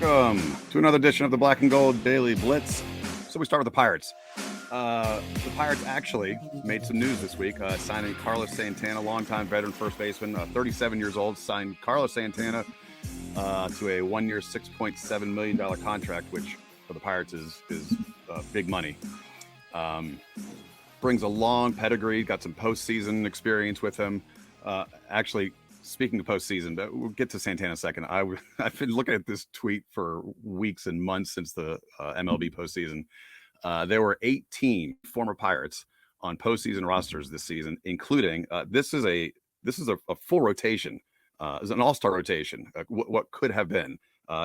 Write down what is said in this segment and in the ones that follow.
Welcome to another edition of the Black and Gold Daily Blitz. So we start with the Pirates. The Pirates actually made some news this week, signing Carlos Santana, longtime veteran first baseman, 37 years old, signed Carlos Santana to a 1-year, $6.7 million contract, which for the Pirates is big money. Brings a long pedigree, got some postseason experience with him. Actually, speaking of postseason, but we'll get to Santana in a second. I've been looking at this tweet for weeks and months since the MLB postseason. There were 18 former Pirates on postseason rosters this season, including this is a full rotation. It's an all-star rotation. What could have been?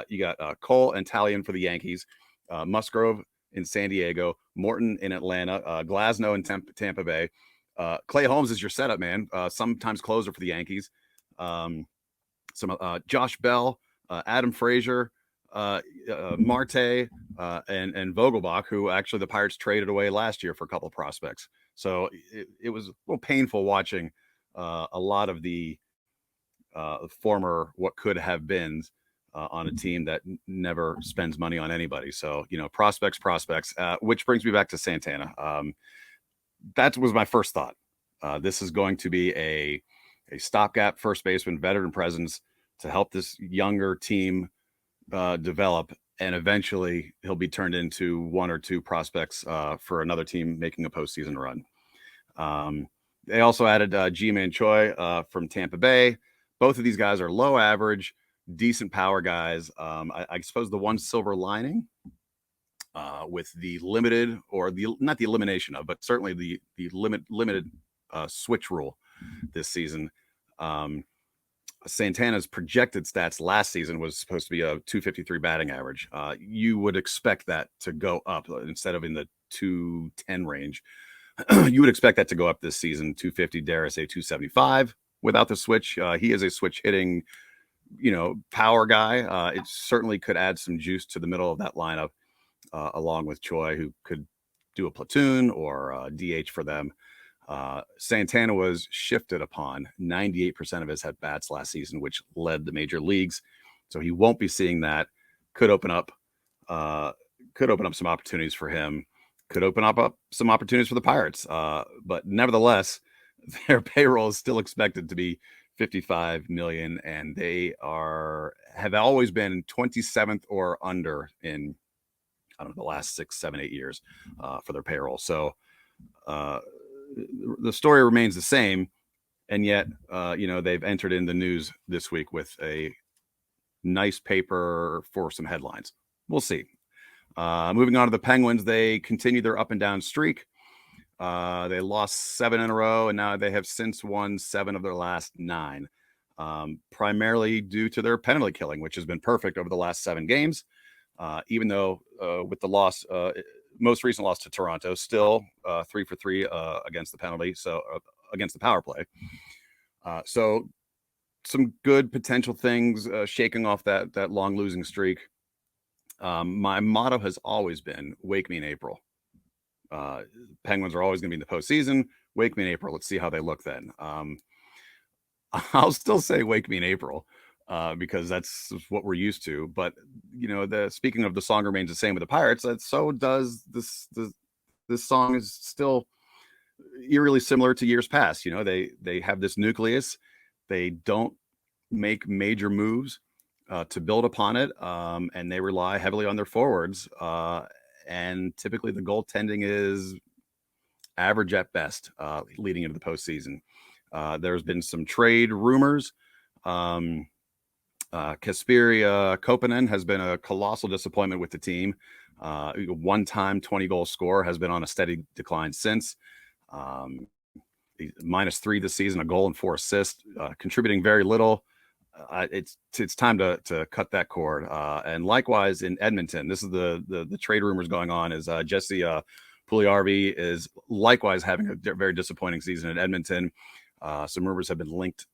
You got Cole and Talion for the Yankees, Musgrove in San Diego, Morton in Atlanta, Glasnow in Tampa Bay. Clay Holmes is your setup man, sometimes closer for the Yankees. Josh Bell, Adam Frazier, Marte, and Vogelbach, who actually the Pirates traded away last year for a couple of prospects. So it was a little painful watching a lot of the former what could have been on a team that never spends money on anybody. So, prospects, which brings me back to Santana. That was my first thought. This is going to be a stopgap first baseman, veteran presence to help this younger team develop, and eventually he'll be turned into one or two prospects for another team making a postseason run. They also added Ji-Man Choi from Tampa Bay. Both of these guys are low average, decent power guys. I suppose the one silver lining with the limited, or not the elimination of, but certainly the limited switch rule this season. Santana's projected stats last season was supposed to be a 253 batting average. You would expect that to go up instead of in the 210 range. You would expect that to go up this season, 250, dare I say 275 without the switch. He is a switch hitting, power guy. It certainly could add some juice to the middle of that lineup, along with Choi, who could do a platoon or DH for them. Santana was shifted upon 98% of his at-bats last season, which led the major leagues. So he won't be seeing that. Could open up some opportunities for him. Could open up some opportunities for the Pirates. But nevertheless, their payroll is still expected to be $55 million, and they have always been 27th or under in, the last 6, 7, 8 years for their payroll. So the story remains the same, and yet they've entered in the news this week with a nice paper for some headlines. We'll see. Moving on to the Penguins, they continue their up and down streak. They lost 7 in a row, and now they have since won 7 of their last 9, primarily due to their penalty killing, which has been perfect over the last 7 games. Even though with the loss, most recent loss to Toronto, still 3 for 3 against the penalty, so against the power play. So some good potential things shaking off that long losing streak. My motto has always been wake me in April. Penguins are always going to be in the postseason. Wake me in April. Let's see how they look then. I'll still say wake me in April because that's what we're used to. But speaking of, the song remains the same with the Pirates. So does this song is still eerily similar to years past. They have this nucleus. They don't make major moves to build upon it, and they rely heavily on their forwards. And typically the goaltending is average at best leading into the postseason. There's been some trade rumors. Kasperi Koponen has been a colossal disappointment with the team. One-time 20-goal scorer, has been on a steady decline since. -3 this season, a goal and 4 assists, contributing very little. It's time to cut that cord. And likewise in Edmonton, this is the trade rumors going on, is Jesse Puljujärvi is likewise having a very disappointing season in Edmonton. Some rumors have been linked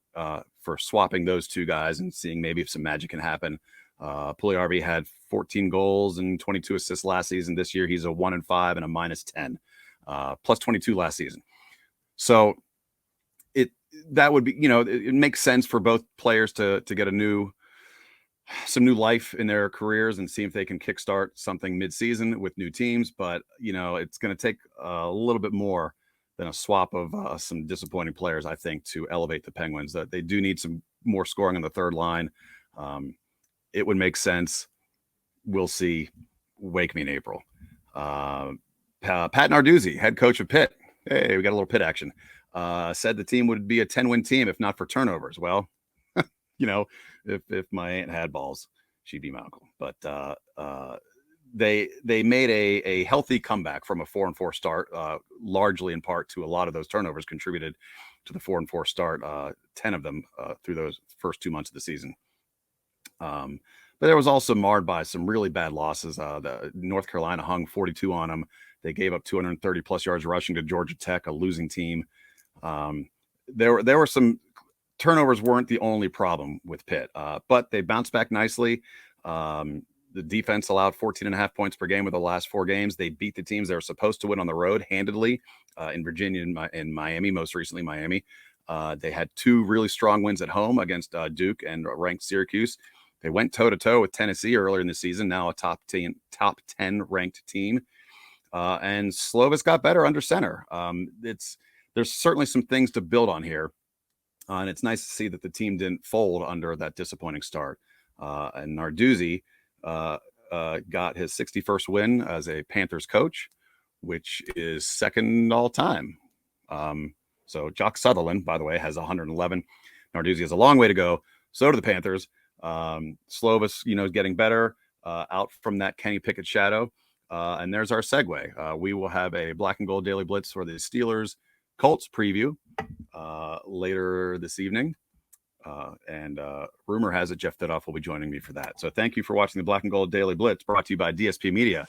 for swapping those two guys and seeing maybe if some magic can happen. Puljujärvi had 14 goals and 22 assists last season. This year he's a 1-5 and a -10, plus 22 last season. So that would be, it makes sense for both players to get a new some new life in their careers and see if they can kickstart something mid-season with new teams. But, it's going to take a little bit more than a swap of some disappointing players, I think, to elevate the Penguins. That they do need some more scoring on the third line. It would make sense. We'll see. Wake me in April. Pat Narduzzi, head coach of Pitt. Hey, we got a little Pitt action. Said the team would be a 10-win team if not for turnovers. Well, if my aunt had balls, she'd be my uncle. But they made a healthy comeback from a 4-4 start, largely in part to a lot of those turnovers contributed to the 4-4 start. 10 of them through those first 2 months of the season. But there was also marred by some really bad losses. The North Carolina hung 42 on them. They gave up 230 plus yards rushing to Georgia Tech, a losing team. There were some turnovers weren't the only problem with Pitt, but they bounced back nicely. The defense allowed 14.5 points per game with the last 4 games. They beat the teams they were supposed to win on the road handedly in Virginia and Miami, most recently Miami. They had 2 really strong wins at home against Duke and ranked Syracuse. They went toe-to-toe with Tennessee earlier in the season, now a top 10 ranked team. And Slovis got better under center. There's certainly some things to build on here. And it's nice to see that the team didn't fold under that disappointing start. And Narduzzi got his 61st win as a Panthers coach, which is second all time. So Jock Sutherland, by the way, has 111. Narduzzi has a long way to go. So do the Panthers. Slovis, is getting better out from that Kenny Pickett shadow. And there's our segue. We will have a Black and Gold Daily Blitz for the Steelers Colts preview later this evening. And rumor has it Jeff Thidoff will be joining me for that. So thank you for watching the Black and Gold Daily Blitz, brought to you by DSP Media.